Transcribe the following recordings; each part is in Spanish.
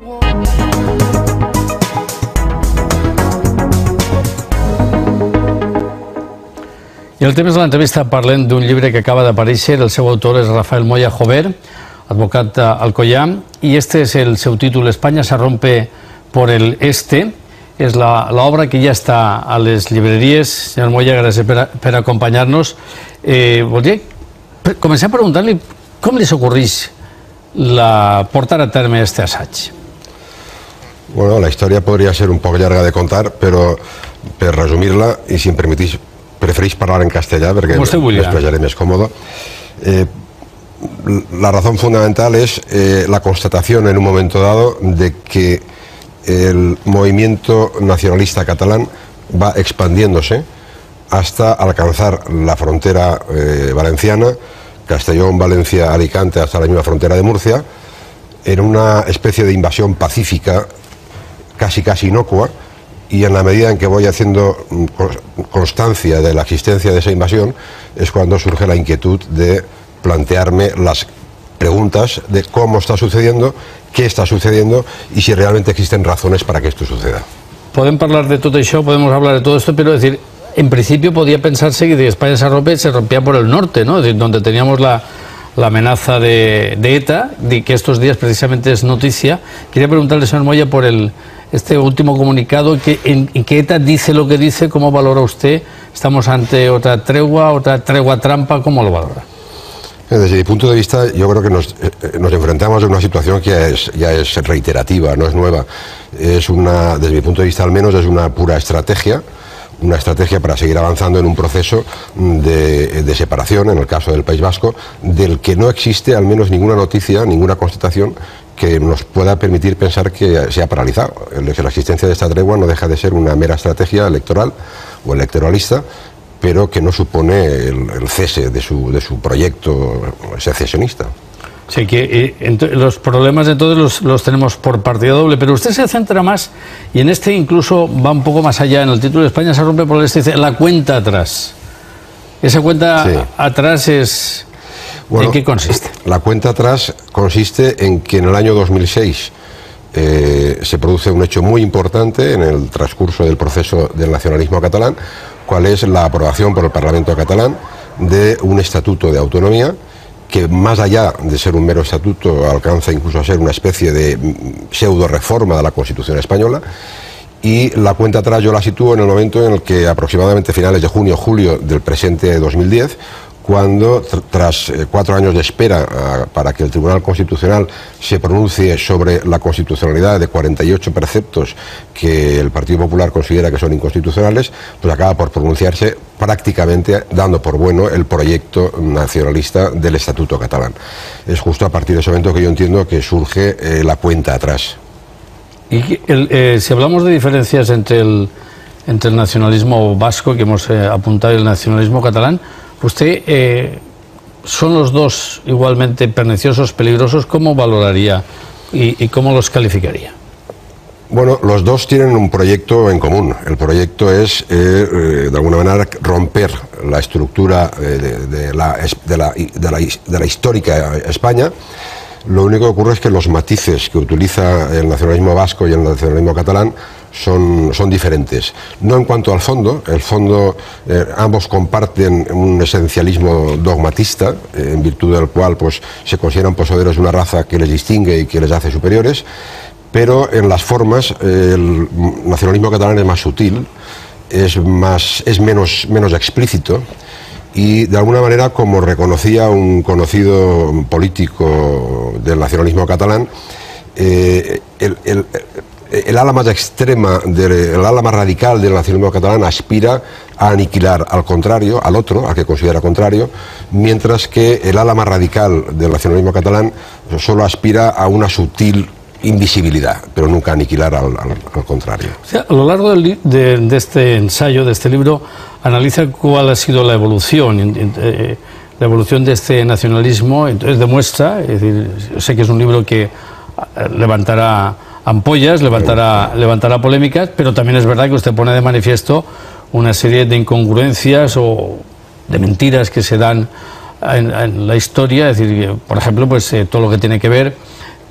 I el temps de l'entrevista parlem d'un llibre que acaba d'aparèixer. El seu autor és Rafael Moya Jover, advocat a Alcoyà, i este és el seu títol, España se rompe por el este. És l'obra que ja està a les llibreries. Senyor Moya, gràcies per acompanyar-nos. Voldria començar preguntant-li com li s'ocorreix portar a terme este assaig. Bueno, la historia podría ser un poco larga de contar, pero per resumir-la, y si em permitís, preferís hablar en castellà perquè m'expressaré més cómodo. La razón fundamental es la constatación en un momento dado de que el movimiento nacionalista catalán va expandiéndose hasta alcanzar la frontera valenciana, Castellón, Valencia, Alicante, hasta la misma frontera de Murcia, en una especie de invasión pacífica casi inocua. Y en la medida en que voy haciendo constancia de la existencia de esa invasión es cuando surge la inquietud de plantearme las preguntas de cómo está sucediendo, qué está sucediendo y si realmente existen razones para que esto suceda. Podem parlar de tot això, podemos hablar de todo esto, pero es decir, en principio podía pensarse que España se rompía por el norte, ¿no? Es decir, donde teníamos la amenaza de ETA, de que estos días precisamente es noticia. Quería preguntarle, señor Moya, por este último comunicado, en que ETA dice lo que dice. ¿Cómo valora usted? ¿Estamos ante otra tregua trampa? ¿Cómo lo valora? Desde mi punto de vista, yo creo que nos enfrentamos a una situación que ya es reiterativa, no es nueva. Desde mi punto de vista al menos, es una pura estrategia, para seguir avanzando en un proceso de separación, en el caso del País Vasco, del que no existe al menos ninguna noticia, ninguna constatación que nos pueda permitir pensar que se ha paralizado. La existencia de esta tregua no deja de ser una mera estrategia electoral o electoralista, pero que no supone el cese de su proyecto secesionista. Sí, que los problemas de todos los tenemos por partida doble, pero usted se centra más, y en este incluso va un poco más allá. En el título de España se rompe por el este, dice la cuenta atrás. Esa cuenta atrás es... Bueno, ¿en qué consiste? La cuenta atrás consiste en que en el año 2006 se produce un hecho muy importante en el transcurso del proceso del nacionalismo catalán, cuál es la aprobación por el Parlamento catalán de un estatuto de autonomía que, más allá de ser un mero estatuto, alcanza incluso a ser una especie de pseudo reforma de la Constitución española. Y la cuenta atrás yo la sitúo en el momento en el que, aproximadamente finales de junio o julio del presente 2010, cuando tras 4 años de espera para que el Tribunal Constitucional se pronuncie sobre la constitucionalidad de 48 preceptos que el Partido Popular considera que son inconstitucionales, pues acaba por pronunciarse, prácticamente dando por bueno el proyecto nacionalista del Estatuto catalán. Es justo a partir de ese momento que yo entiendo que surge la cuenta atrás. Y si hablamos de diferencias entre el nacionalismo vasco, que hemos apuntado, y el nacionalismo catalán, ¿usted son los dos igualmente perniciosos, peligrosos? ¿Cómo valoraría y cómo los calificaría? Bueno, los dos tienen un proyecto en común. El proyecto es, de alguna manera, romper la estructura de la histórica España. Lo único que ocurre es que los matices que utiliza el nacionalismo vasco y el nacionalismo catalán son diferentes. No en cuanto al fondo. El fondo, ambos comparten un esencialismo dogmatista, en virtud del cual pues se consideran poseedores de una raza que les distingue y que les hace superiores, pero en las formas el nacionalismo catalán es más sutil, es menos explícito. Y de alguna manera, como reconocía un conocido político del nacionalismo catalán, el ala más extrema, el ala más radical del nacionalismo catalán aspira a aniquilar al contrario, al otro, al que considera contrario, mientras que el ala más radical del nacionalismo catalán solo aspira a una sutil invisibilidad, pero nunca aniquilar al contrario. O sea, a lo largo de este ensayo, de este libro, analiza cuál ha sido la evolución de este nacionalismo. Entonces demuestra, es decir, sé que es un libro que levantará ampollas, levantará polémicas, pero también es verdad que usted pone de manifiesto una serie de incongruencias o de mentiras que se dan en la historia. Es decir, por ejemplo, pues todo lo que tiene que ver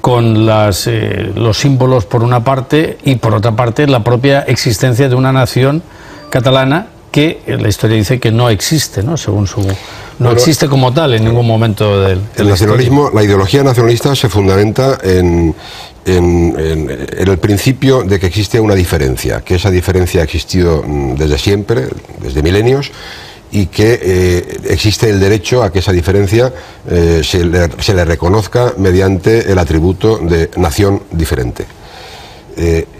con los símbolos por una parte y por otra parte la propia existencia de una nación catalana que la historia dice que no existe, ¿no? Según no existe como tal en ningún momento del nacionalismo. La ideología nacionalista se fundamenta en el principio de que existe una diferencia, que esa diferencia ha existido desde siempre, desde milenios, y que existe el derecho a que esa diferencia se le reconozca mediante el atributo de nación diferente.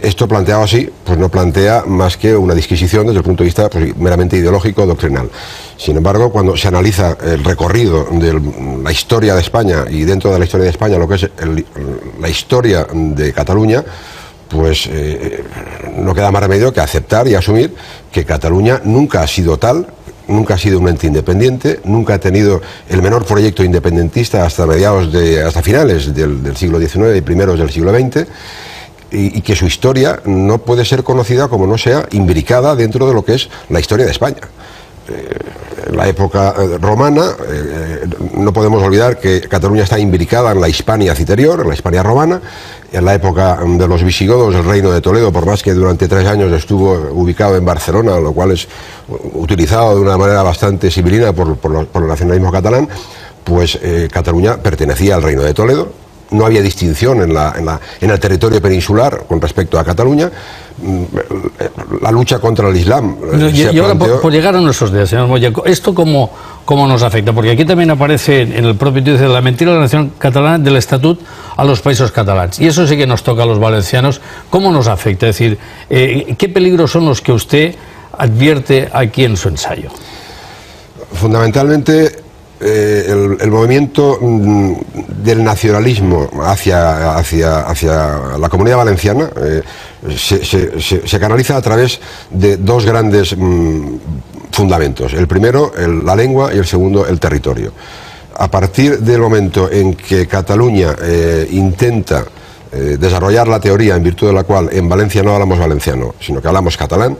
Esto planteado así, pues no plantea más que una disquisición desde el punto de vista pues, meramente ideológico, doctrinal. Sin embargo, cuando se analiza el recorrido de la historia de España y dentro de la historia de España lo que es la historia de Cataluña, pues no queda más remedio que aceptar y asumir que Cataluña nunca ha sido tal, nunca ha sido un ente independiente, nunca ha tenido el menor proyecto independentista hasta finales del siglo XIX y primeros del siglo XX, y que su historia no puede ser conocida como no sea imbricada dentro de lo que es la historia de España. En la época romana, no podemos olvidar que Cataluña está imbricada en la Hispania citerior, en la Hispania romana. En la época de los visigodos, el reino de Toledo, por más que durante 3 años estuvo ubicado en Barcelona, lo cual es utilizado de una manera bastante sibilina por el nacionalismo catalán, pues Cataluña pertenecía al reino de Toledo. No había distinción en el territorio peninsular con respecto a Cataluña. La lucha contra el Islam. Y ahora, por llegar a nuestros días, señor Moya, ¿esto cómo nos afecta? Porque aquí también aparece en el propio título de la mentira de la nación catalana del estatut a los países catalanes. Y eso sí que nos toca a los valencianos. ¿Cómo nos afecta? Es decir, ¿qué peligros son los que usted advierte aquí en su ensayo? Fundamentalmente, el movimiento del nacionalismo hacia la Comunidad Valenciana se canaliza a través de 2 grandes fundamentos. El primero, la lengua, y el segundo, el territorio. A partir del momento en que Cataluña intenta desarrollar la teoría en virtud de la cual en Valencia no hablamos valenciano, sino que hablamos catalán,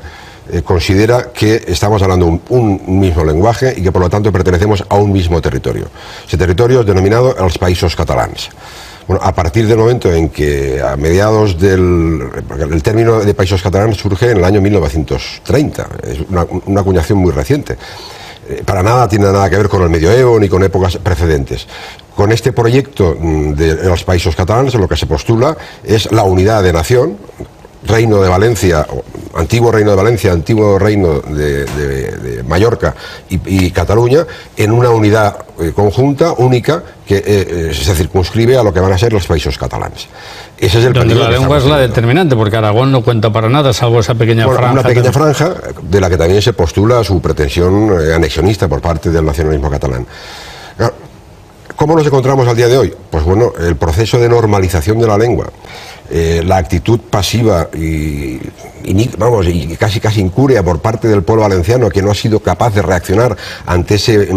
considera que estamos hablando un mismo lenguaje y que por lo tanto pertenecemos a un mismo territorio. Ese territorio es denominado els Països Catalans. Bueno, a partir del momento en que a mediados el término de Països Catalans surge en el año 1930, es una acuñación muy reciente. Para nada tiene nada que ver con el medioevo ni con épocas precedentes. Con este proyecto de los Països Catalans lo que se postula es la unidad de nación, Reino de Valencia, antiguo Reino de Valencia, antiguo Reino de Mallorca y Cataluña, en una unidad conjunta, única, que se circunscribe a lo que van a ser los países catalanes. Ese es el donde la lengua es la determinante, porque Aragón no cuenta para nada, salvo esa pequeña franja. Una pequeña franja de la que también se postula su pretensión anexionista por parte del nacionalismo catalán. ¿Cómo nos encontramos al día de hoy? Pues bueno, el proceso de normalización de la lengua, la actitud pasiva y casi incuria por parte del pueblo valenciano, que no ha sido capaz de reaccionar ante ese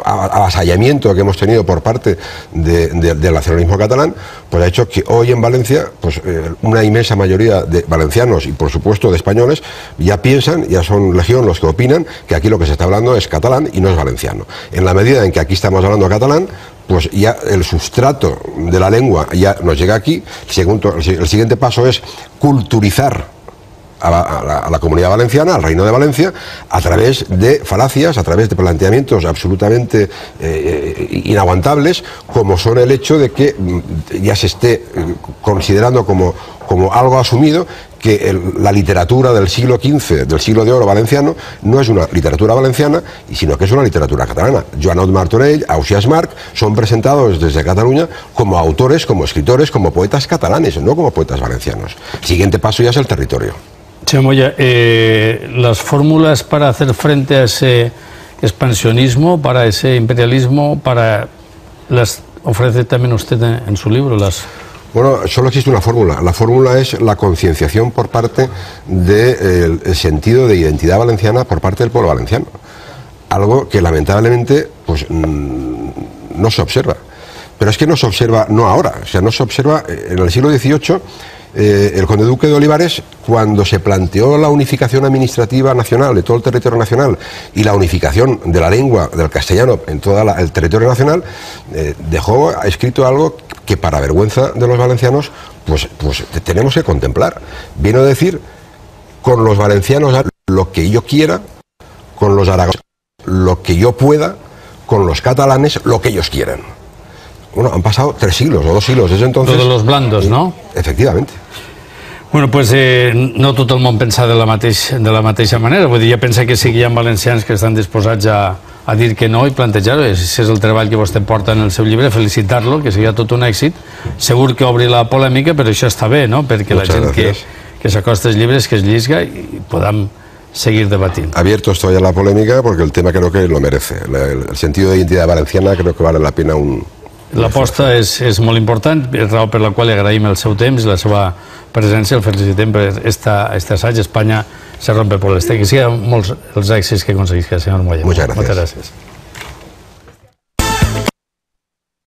avasallamiento que hemos tenido por parte del nacionalismo catalán, pues ha hecho que hoy en Valencia pues una inmensa mayoría de valencianos y por supuesto de españoles ya piensan, ya son legión los que opinan que aquí lo que se está hablando es catalán y no es valenciano. En la medida en que aquí estamos hablando catalán, pues ya el sustrato de la lengua ya nos llega aquí. El siguiente paso es culturizar a la Comunidad Valenciana, al Reino de Valencia, a través de falacias, a través de planteamientos absolutamente inaguantables, como son el hecho de que ya se esté considerando como algo asumido que la literatura del siglo XV, del siglo de oro valenciano, no es una literatura valenciana, sino que es una literatura catalana. Joanot Martorell, Ausiàs March son presentados desde Cataluña como autores, como escritores, como poetas catalanes, no como poetas valencianos. El siguiente paso ya es el territorio. Señor Moya, las fórmulas para hacer frente a ese expansionismo, para ese imperialismo, las ofrece también usted en su libro. Bueno, solo existe una fórmula. La fórmula es la concienciación por parte del sentido de identidad valenciana por parte del pueblo valenciano. Algo que lamentablemente pues no se observa. Pero es que no se observa, no ahora, o sea, no se observa en el siglo XVIII. El conde duque de Olivares, cuando se planteó la unificación administrativa nacional de todo el territorio nacional y la unificación de la lengua del castellano en todo el territorio nacional, dejó escrito algo que para vergüenza de los valencianos, pues tenemos que contemplar. Viene a decir, con los valencianos lo que yo quiera, con los aragoneses lo que yo pueda, con los catalanes lo que ellos quieran. Bueno, han pasado 3 siglos o 2 siglos desde entonces. Todos los blandos, ¿no? Efectivamente. Bueno, pues no tot el món pensa de la mateixa manera. Vull dir, ja pensa que sí que hi ha valencians que estan disposats a dir que no i plantejar-ho. Si és el treball que vostè porta en el seu llibre, felicitar-lo, que sigui tot un èxit. Segur que obri la polèmica, però això està bé, no? Perquè la gent que s'acosta als llibres, que es llisga i podam seguir debatiendo. Abierto estoy a la polémica porque el tema creo que lo merece. El sentido de identidad valenciana creo que vale la pena un... L'aposta és molt important, és raó per la qual li agraïm el seu temps i la seva presència, el felicitem per este assaig. Espanya se rompe por el este. Que siguin molts els èxits que aconseguisca, senyor Moya. Muchas gracias. Moltes gràcies.